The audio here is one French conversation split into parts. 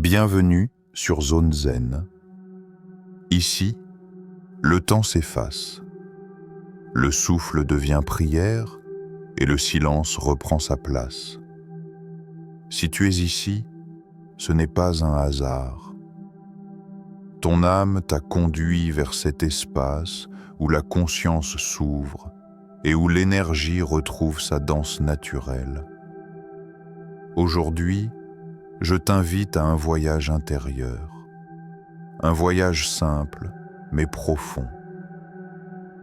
Bienvenue sur Zone Zen. Ici, le temps s'efface. Le souffle devient prière et le silence reprend sa place. Si tu es ici, ce n'est pas un hasard. Ton âme t'a conduit vers cet espace où la conscience s'ouvre et où l'énergie retrouve sa danse naturelle. Aujourd'hui, je t'invite à un voyage intérieur. Un voyage simple, mais profond.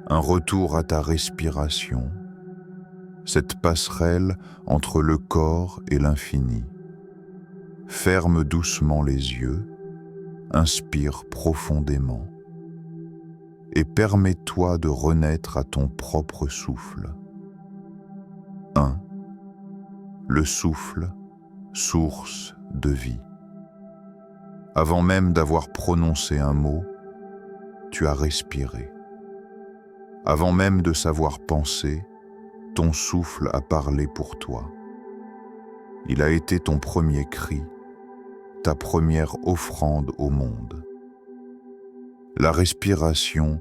Un retour à ta respiration, cette passerelle entre le corps et l'infini. Ferme doucement les yeux, inspire profondément et permets-toi de renaître à ton propre souffle. 1. Le souffle, source de vie. Avant même d'avoir prononcé un mot, tu as respiré. Avant même de savoir penser, ton souffle a parlé pour toi. Il a été ton premier cri, ta première offrande au monde. La respiration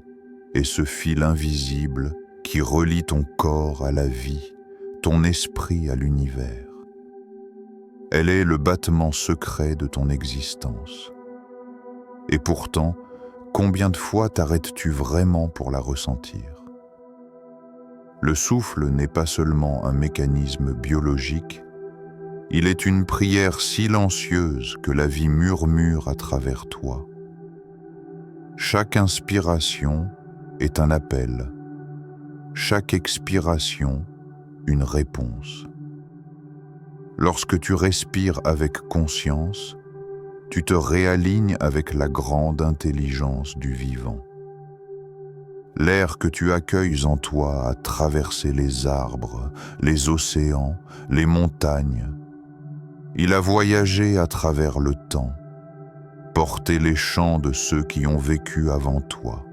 est ce fil invisible qui relie ton corps à la vie, ton esprit à l'univers. Elle est le battement secret de ton existence. Et pourtant, combien de fois t'arrêtes-tu vraiment pour la ressentir? Le souffle n'est pas seulement un mécanisme biologique, il est une prière silencieuse que la vie murmure à travers toi. Chaque inspiration est un appel, chaque expiration une réponse. Lorsque tu respires avec conscience, tu te réalignes avec la grande intelligence du vivant. L'air que tu accueilles en toi a traversé les arbres, les océans, les montagnes. Il a voyagé à travers le temps, porté les chants de ceux qui ont vécu avant toi.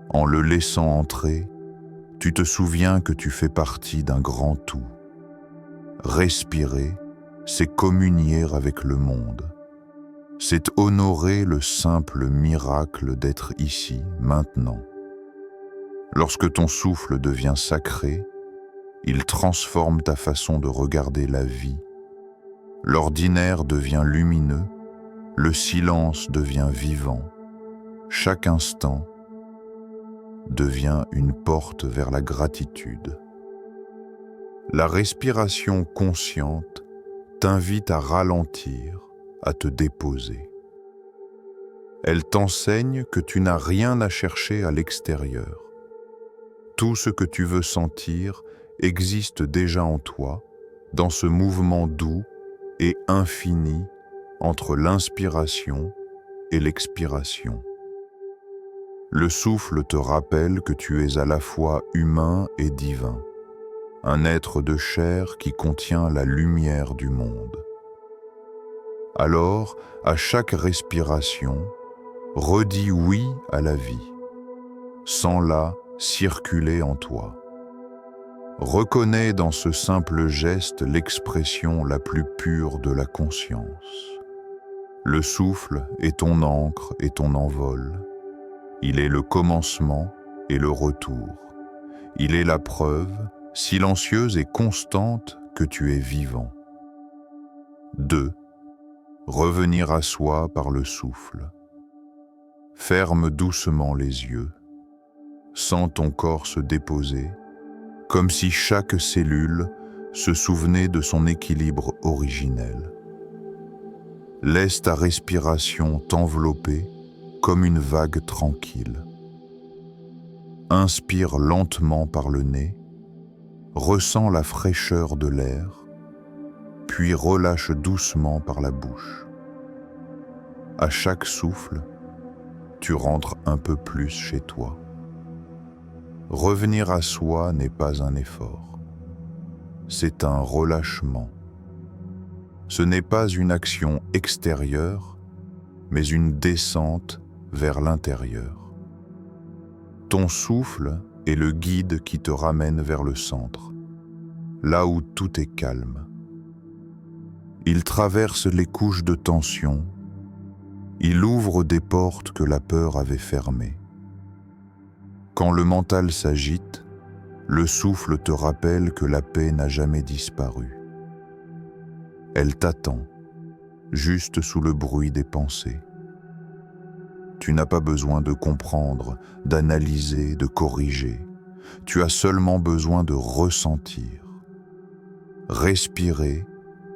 En le laissant entrer, tu te souviens que tu fais partie d'un grand tout. Respirer, c'est communier avec le monde. C'est honorer le simple miracle d'être ici, maintenant. Lorsque ton souffle devient sacré, il transforme ta façon de regarder la vie. L'ordinaire devient lumineux, le silence devient vivant. Chaque instant devient une porte vers la gratitude. La respiration consciente t'invite à ralentir, à te déposer. Elle t'enseigne que tu n'as rien à chercher à l'extérieur. Tout ce que tu veux sentir existe déjà en toi, dans ce mouvement doux et infini entre l'inspiration et l'expiration. Le souffle te rappelle que tu es à la fois humain et divin, un être de chair qui contient la lumière du monde. Alors, à chaque respiration, redis oui à la vie. Sens-la circuler en toi. Reconnais dans ce simple geste l'expression la plus pure de la conscience. Le souffle est ton ancre et ton envol. Il est le commencement et le retour. Il est la preuve, silencieuse et constante, que tu es vivant. 2. Revenir à soi par le souffle. Ferme doucement les yeux. Sens ton corps se déposer, comme si chaque cellule se souvenait de son équilibre originel. Laisse ta respiration t'envelopper comme une vague tranquille. Inspire lentement par le nez, ressens la fraîcheur de l'air, puis relâche doucement par la bouche. À chaque souffle, tu rentres un peu plus chez toi. Revenir à soi n'est pas un effort, c'est un relâchement. Ce n'est pas une action extérieure, mais une descente vers l'intérieur. Ton souffle est le guide qui te ramène vers le centre, là où tout est calme. Il traverse les couches de tension. Il ouvre des portes que la peur avait fermées. Quand le mental s'agite, le souffle te rappelle que la paix n'a jamais disparu. Elle t'attend, juste sous le bruit des pensées. Tu n'as pas besoin de comprendre, d'analyser, de corriger. Tu as seulement besoin de ressentir. Respirer,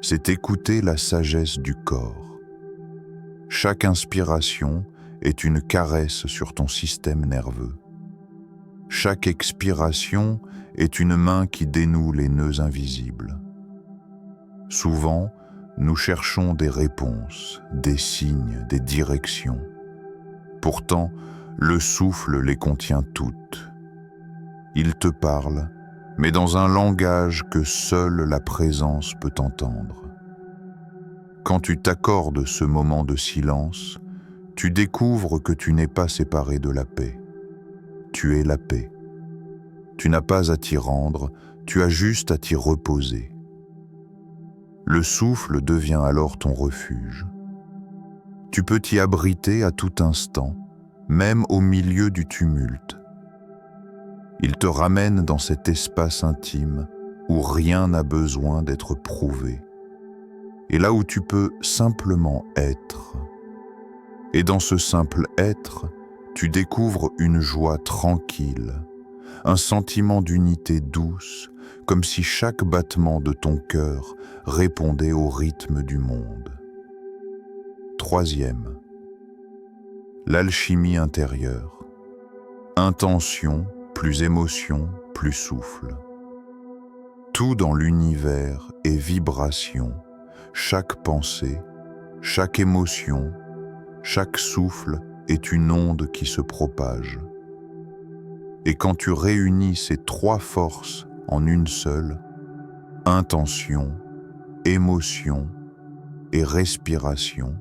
c'est écouter la sagesse du corps. Chaque inspiration est une caresse sur ton système nerveux. Chaque expiration est une main qui dénoue les nœuds invisibles. Souvent, nous cherchons des réponses, des signes, des directions. Pourtant, le souffle les contient toutes. Il te parle, mais dans un langage que seule la présence peut entendre. Quand tu t'accordes ce moment de silence, tu découvres que tu n'es pas séparé de la paix. Tu es la paix. Tu n'as pas à t'y rendre, tu as juste à t'y reposer. Le souffle devient alors ton refuge. Tu peux t'y abriter à tout instant, même au milieu du tumulte. Il te ramène dans cet espace intime où rien n'a besoin d'être prouvé, et là où tu peux simplement être. Et dans ce simple être, tu découvres une joie tranquille, un sentiment d'unité douce, comme si chaque battement de ton cœur répondait au rythme du monde. Troisième, l'alchimie intérieure. Intention plus émotion plus souffle. Tout dans l'univers est vibration, chaque pensée, chaque émotion, chaque souffle est une onde qui se propage. Et quand tu réunis ces trois forces en une seule, intention, émotion et respiration,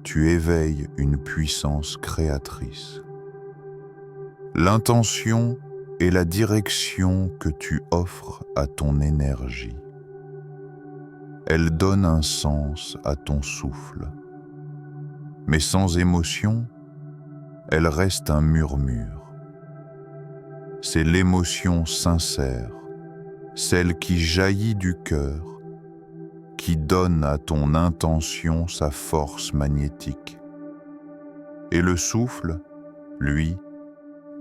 tu éveilles une puissance créatrice. L'intention est la direction que tu offres à ton énergie. Elle donne un sens à ton souffle. Mais sans émotion, elle reste un murmure. C'est l'émotion sincère, celle qui jaillit du cœur, qui donne à ton intention sa force magnétique. Et le souffle, lui,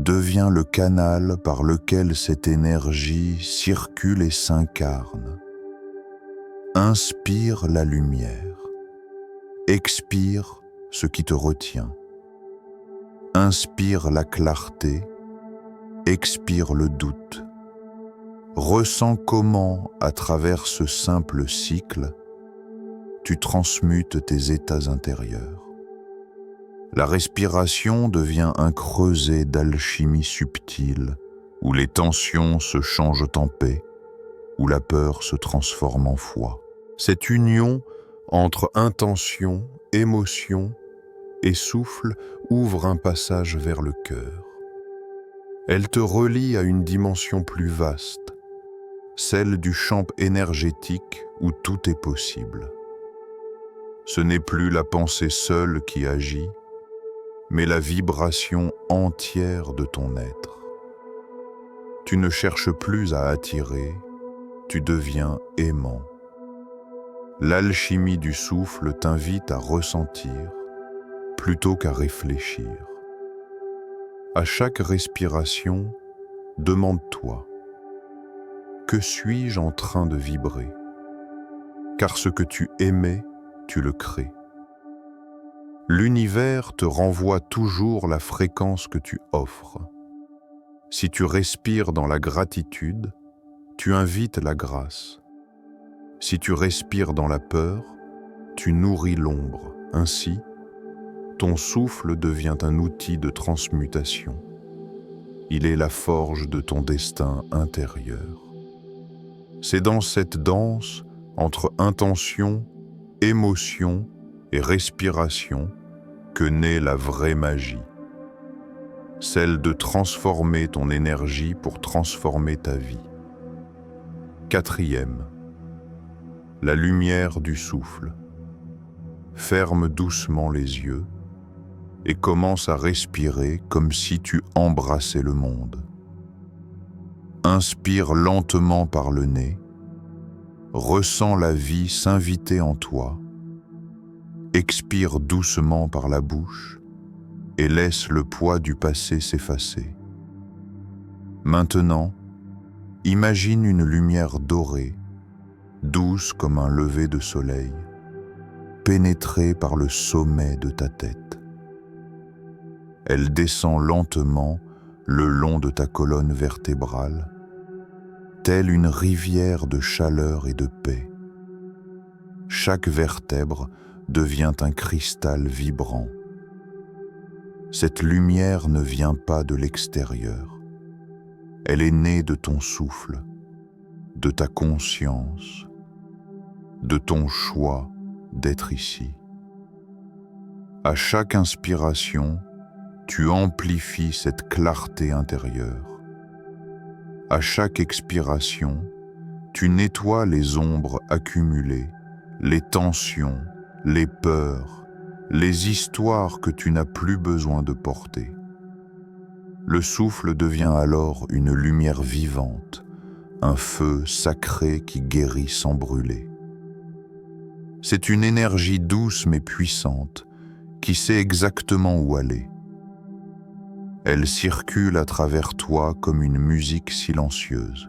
devient le canal par lequel cette énergie circule et s'incarne. Inspire la lumière, expire ce qui te retient. Inspire la clarté, expire le doute. Ressens comment, à travers ce simple cycle, tu transmutes tes états intérieurs. La respiration devient un creuset d'alchimie subtile, où les tensions se changent en paix, où la peur se transforme en foi. Cette union entre intention, émotion et souffle ouvre un passage vers le cœur. Elle te relie à une dimension plus vaste, celle du champ énergétique où tout est possible. Ce n'est plus la pensée seule qui agit, mais la vibration entière de ton être. Tu ne cherches plus à attirer, tu deviens aimant. L'alchimie du souffle t'invite à ressentir plutôt qu'à réfléchir. À chaque respiration, demande-toi: que suis-je en train de vibrer? Car ce que tu émets, tu le crées. L'univers te renvoie toujours la fréquence que tu offres. Si tu respires dans la gratitude, tu invites la grâce. Si tu respires dans la peur, tu nourris l'ombre. Ainsi, ton souffle devient un outil de transmutation. Il est la forge de ton destin intérieur. C'est dans cette danse entre intention, émotion et respiration que naît la vraie magie, celle de transformer ton énergie pour transformer ta vie. Quatrième, la lumière du souffle. Ferme doucement les yeux et commence à respirer comme si tu embrassais le monde. Inspire lentement par le nez, ressens la vie s'inviter en toi, expire doucement par la bouche et laisse le poids du passé s'effacer. Maintenant, imagine une lumière dorée, douce comme un lever de soleil, pénétrée par le sommet de ta tête. Elle descend lentement le long de ta colonne vertébrale, telle une rivière de chaleur et de paix. Chaque vertèbre devient un cristal vibrant. Cette lumière ne vient pas de l'extérieur. Elle est née de ton souffle, de ta conscience, de ton choix d'être ici. À chaque inspiration, tu amplifies cette clarté intérieure. À chaque expiration, tu nettoies les ombres accumulées, les tensions, les peurs, les histoires que tu n'as plus besoin de porter. Le souffle devient alors une lumière vivante, un feu sacré qui guérit sans brûler. C'est une énergie douce mais puissante qui sait exactement où aller. Elle circule à travers toi comme une musique silencieuse.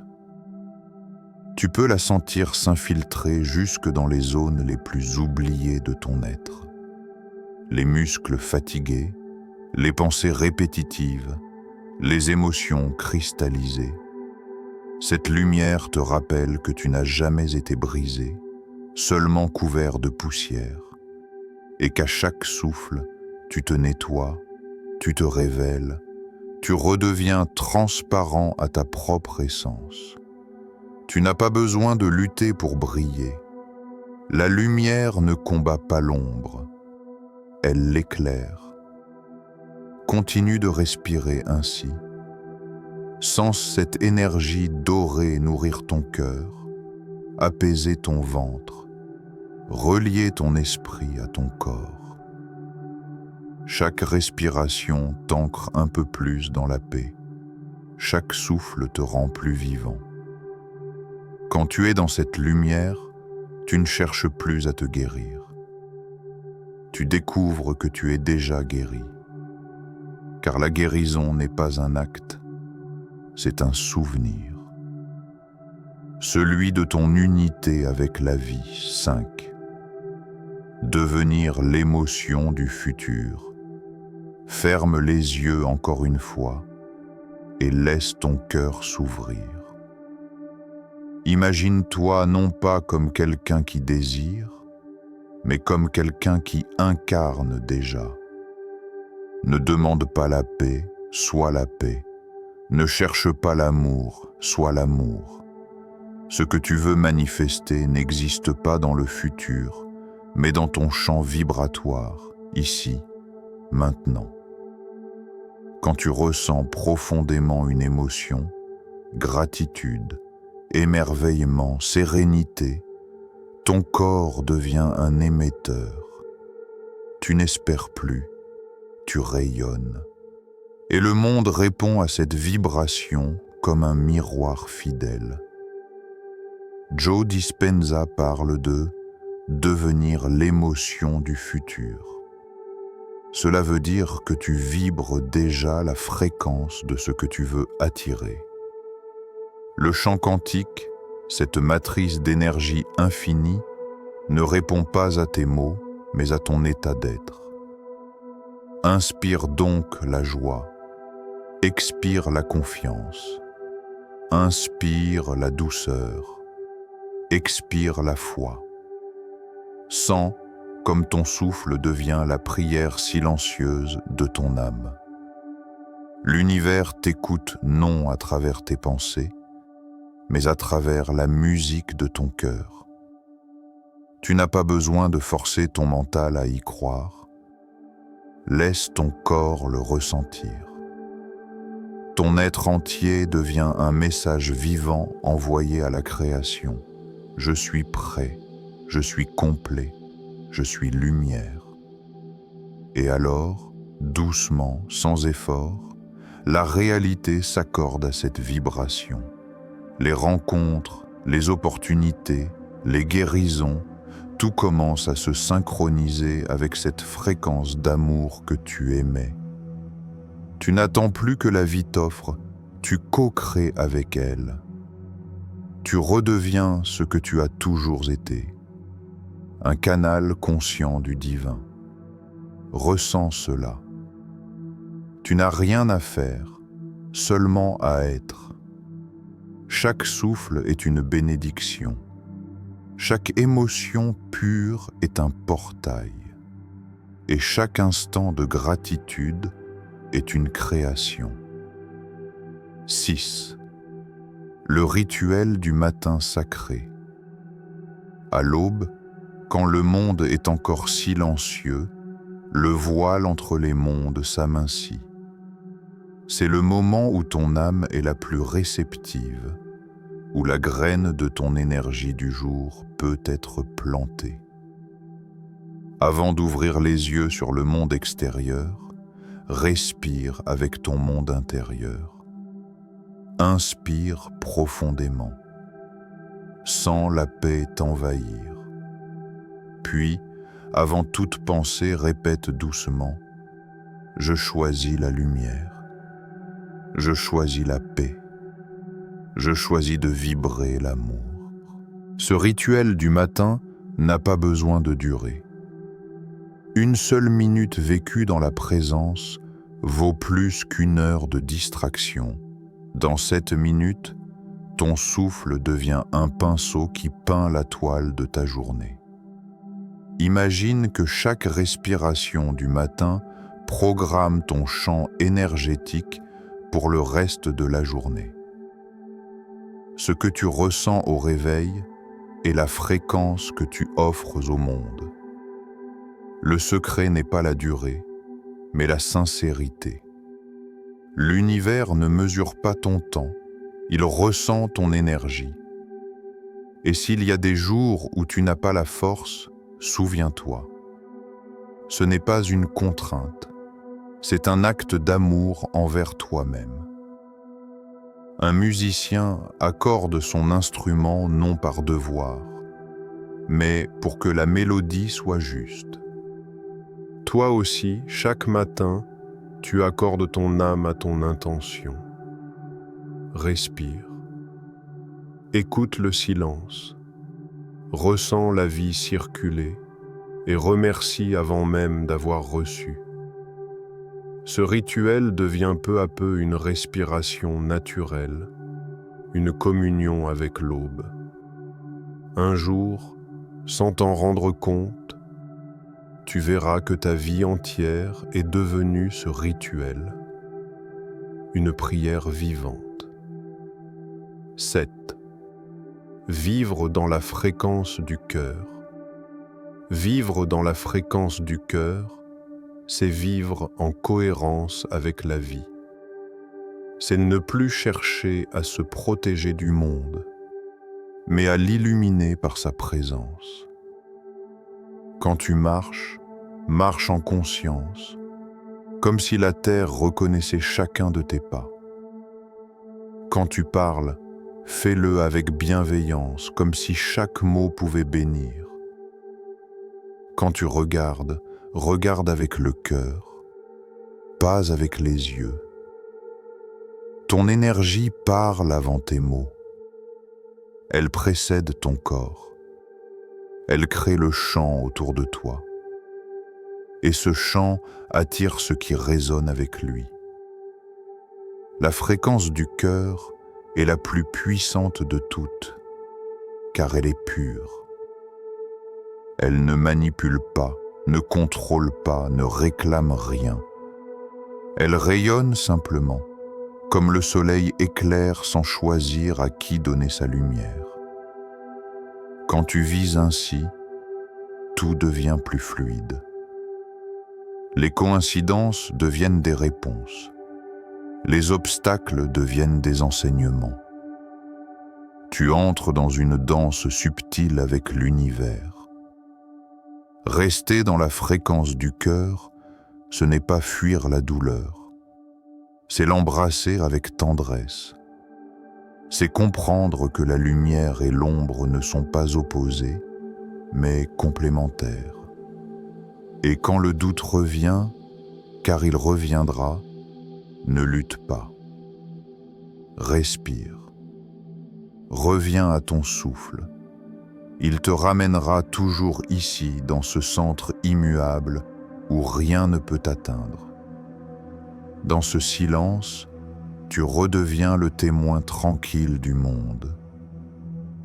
Tu peux la sentir s'infiltrer jusque dans les zones les plus oubliées de ton être. Les muscles fatigués, les pensées répétitives, les émotions cristallisées. Cette lumière te rappelle que tu n'as jamais été brisé, seulement couvert de poussière, et qu'à chaque souffle, tu te nettoies, tu te révèles, tu redeviens transparent à ta propre essence. Tu n'as pas besoin de lutter pour briller. La lumière ne combat pas l'ombre, elle l'éclaire. Continue de respirer ainsi. Sens cette énergie dorée nourrir ton cœur, apaiser ton ventre, relier ton esprit à ton corps. Chaque respiration t'ancre un peu plus dans la paix. Chaque souffle te rend plus vivant. Quand tu es dans cette lumière, tu ne cherches plus à te guérir. Tu découvres que tu es déjà guéri. Car la guérison n'est pas un acte, c'est un souvenir. Celui de ton unité avec la vie. 5. Devenir l'émotion du futur. Ferme les yeux encore une fois et laisse ton cœur s'ouvrir. Imagine-toi non pas comme quelqu'un qui désire, mais comme quelqu'un qui incarne déjà. Ne demande pas la paix, sois la paix. Ne cherche pas l'amour, sois l'amour. Ce que tu veux manifester n'existe pas dans le futur, mais dans ton champ vibratoire, ici, maintenant. Quand tu ressens profondément une émotion, gratitude, émerveillement, sérénité, ton corps devient un émetteur. Tu n'espères plus, tu rayonnes. Et le monde répond à cette vibration comme un miroir fidèle. Joe Dispenza parle de devenir l'émotion du futur. Cela veut dire que tu vibres déjà la fréquence de ce que tu veux attirer. Le champ quantique, cette matrice d'énergie infinie, ne répond pas à tes mots, mais à ton état d'être. Inspire donc la joie, expire la confiance, inspire la douceur, expire la foi. Sens comme ton souffle devient la prière silencieuse de ton âme. L'univers t'écoute non à travers tes pensées, mais à travers la musique de ton cœur. Tu n'as pas besoin de forcer ton mental à y croire. Laisse ton corps le ressentir. Ton être entier devient un message vivant envoyé à la création. Je suis prêt, je suis complet, je suis lumière. Et alors, doucement, sans effort, la réalité s'accorde à cette vibration. Les rencontres, les opportunités, les guérisons, tout commence à se synchroniser avec cette fréquence d'amour que tu émets. Tu n'attends plus que la vie t'offre, tu co-crées avec elle. Tu redeviens ce que tu as toujours été, un canal conscient du divin. Ressens cela. Tu n'as rien à faire, seulement à être. Chaque souffle est une bénédiction. Chaque émotion pure est un portail. Et chaque instant de gratitude est une création. 6. Le rituel du matin sacré. À l'aube, quand le monde est encore silencieux, le voile entre les mondes s'amincit. C'est le moment où ton âme est la plus réceptive, où la graine de ton énergie du jour peut être plantée. Avant d'ouvrir les yeux sur le monde extérieur, respire avec ton monde intérieur. Inspire profondément. Sens la paix t'envahir. Puis, avant toute pensée, répète doucement « Je choisis la lumière. Je choisis la paix. Je choisis de vibrer l'amour. » Ce rituel du matin n'a pas besoin de durer. Une seule minute vécue dans la présence vaut plus qu'une heure de distraction. Dans cette minute, ton souffle devient un pinceau qui peint la toile de ta journée. Imagine que chaque respiration du matin programme ton champ énergétique pour le reste de la journée. Ce que tu ressens au réveil est la fréquence que tu offres au monde. Le secret n'est pas la durée, mais la sincérité. L'univers ne mesure pas ton temps, il ressent ton énergie. Et s'il y a des jours où tu n'as pas la force, souviens-toi. Ce n'est pas une contrainte, c'est un acte d'amour envers toi-même. Un musicien accorde son instrument non par devoir, mais pour que la mélodie soit juste. Toi aussi, chaque matin, tu accordes ton âme à ton intention. Respire. Écoute le silence. Ressens la vie circuler et remercie avant même d'avoir reçu. Ce rituel devient peu à peu une respiration naturelle, une communion avec l'aube. Un jour, sans t'en rendre compte, tu verras que ta vie entière est devenue ce rituel, une prière vivante. 7. Vivre dans la fréquence du cœur. Vivre dans la fréquence du cœur, c'est vivre en cohérence avec la vie. C'est ne plus chercher à se protéger du monde, mais à l'illuminer par sa présence. Quand tu marches, marche en conscience, comme si la terre reconnaissait chacun de tes pas. Quand tu parles, fais-le avec bienveillance, comme si chaque mot pouvait bénir. Quand tu regardes, regarde avec le cœur, pas avec les yeux. Ton énergie parle avant tes mots. Elle précède ton corps. Elle crée le chant autour de toi. Et ce chant attire ce qui résonne avec lui. La fréquence du cœur est la plus puissante de toutes, car elle est pure. Elle ne manipule pas, ne contrôle pas, ne réclame rien. Elle rayonne simplement, comme le soleil éclaire sans choisir à qui donner sa lumière. Quand tu vis ainsi, tout devient plus fluide. Les coïncidences deviennent des réponses. Les obstacles deviennent des enseignements. Tu entres dans une danse subtile avec l'univers. Rester dans la fréquence du cœur, ce n'est pas fuir la douleur. C'est l'embrasser avec tendresse. C'est comprendre que la lumière et l'ombre ne sont pas opposées, mais complémentaires. Et quand le doute revient, car il reviendra, ne lutte pas. Respire. Reviens à ton souffle. Il te ramènera toujours ici, dans ce centre immuable où rien ne peut t'atteindre. Dans ce silence, tu redeviens le témoin tranquille du monde.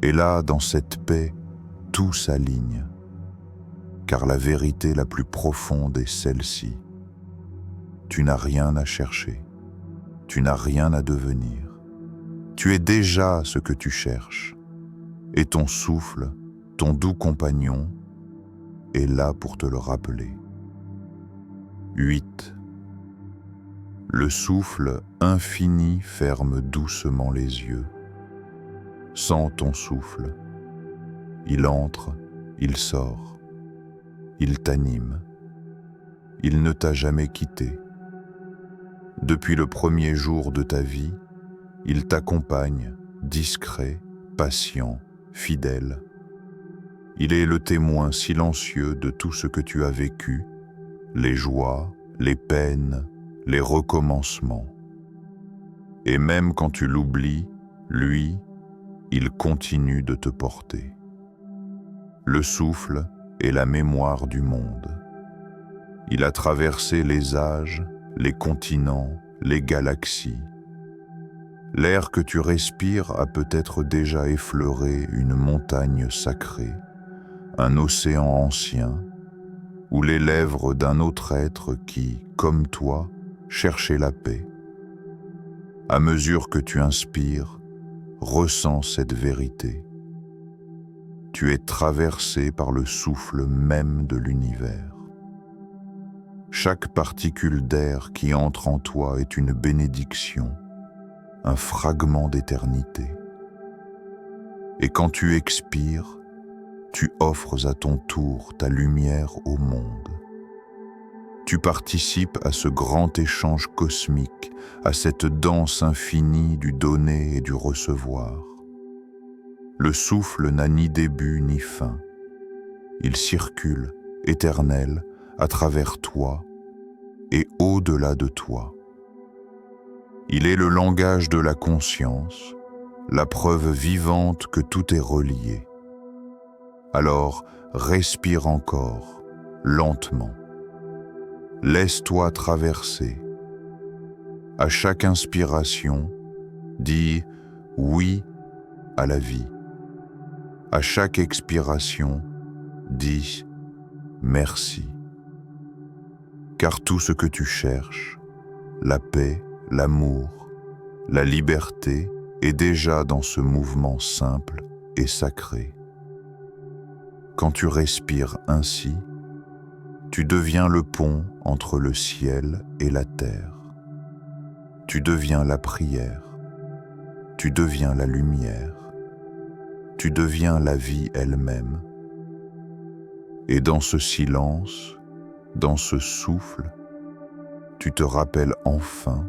Et là, dans cette paix, tout s'aligne. Car la vérité la plus profonde est celle-ci. Tu n'as rien à chercher. Tu n'as rien à devenir. Tu es déjà ce que tu cherches. Et ton souffle, ton doux compagnon, est là pour te le rappeler. 8. Le souffle infini ferme doucement les yeux. Sens ton souffle. Il entre, il sort. Il t'anime. Il ne t'a jamais quitté. Depuis le premier jour de ta vie, il t'accompagne, discret, patient, fidèle. Il est le témoin silencieux de tout ce que tu as vécu, les joies, les peines, les recommencements. Et même quand tu l'oublies, lui, il continue de te porter. Le souffle est la mémoire du monde. Il a traversé les âges, les continents, les galaxies. L'air que tu respires a peut-être déjà effleuré une montagne sacrée, un océan ancien, ou les lèvres d'un autre être qui, comme toi, cherchait la paix. À mesure que tu inspires, ressens cette vérité. Tu es traversé par le souffle même de l'univers. Chaque particule d'air qui entre en toi est une bénédiction, un fragment d'éternité. Et quand tu expires, tu offres à ton tour ta lumière au monde. Tu participes à ce grand échange cosmique, à cette danse infinie du donner et du recevoir. Le souffle n'a ni début ni fin. Il circule, éternel, à travers toi et au-delà de toi. Il est le langage de la conscience, la preuve vivante que tout est relié. Alors, respire encore, lentement. Laisse-toi traverser. À chaque inspiration, dis oui à la vie. À chaque expiration, dis merci. Car tout ce que tu cherches, la paix, l'amour, la liberté, est déjà dans ce mouvement simple et sacré. Quand tu respires ainsi, tu deviens le pont entre le ciel et la terre. Tu deviens la prière. Tu deviens la lumière. Tu deviens la vie elle-même. Et dans ce silence, dans ce souffle, tu te rappelles enfin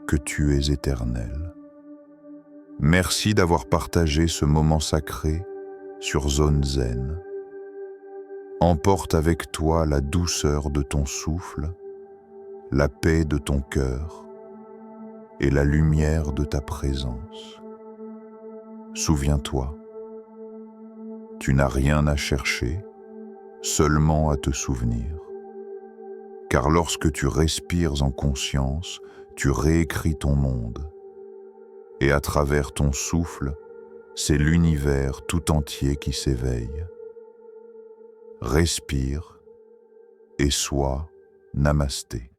que tu es éternel. Merci d'avoir partagé ce moment sacré sur Zone Zen. Emporte avec toi la douceur de ton souffle, la paix de ton cœur et la lumière de ta présence. Souviens-toi, tu n'as rien à chercher, seulement à te souvenir. Car lorsque tu respires en conscience, tu réécris ton monde. Et à travers ton souffle, c'est l'univers tout entier qui s'éveille. Respire et sois namasté.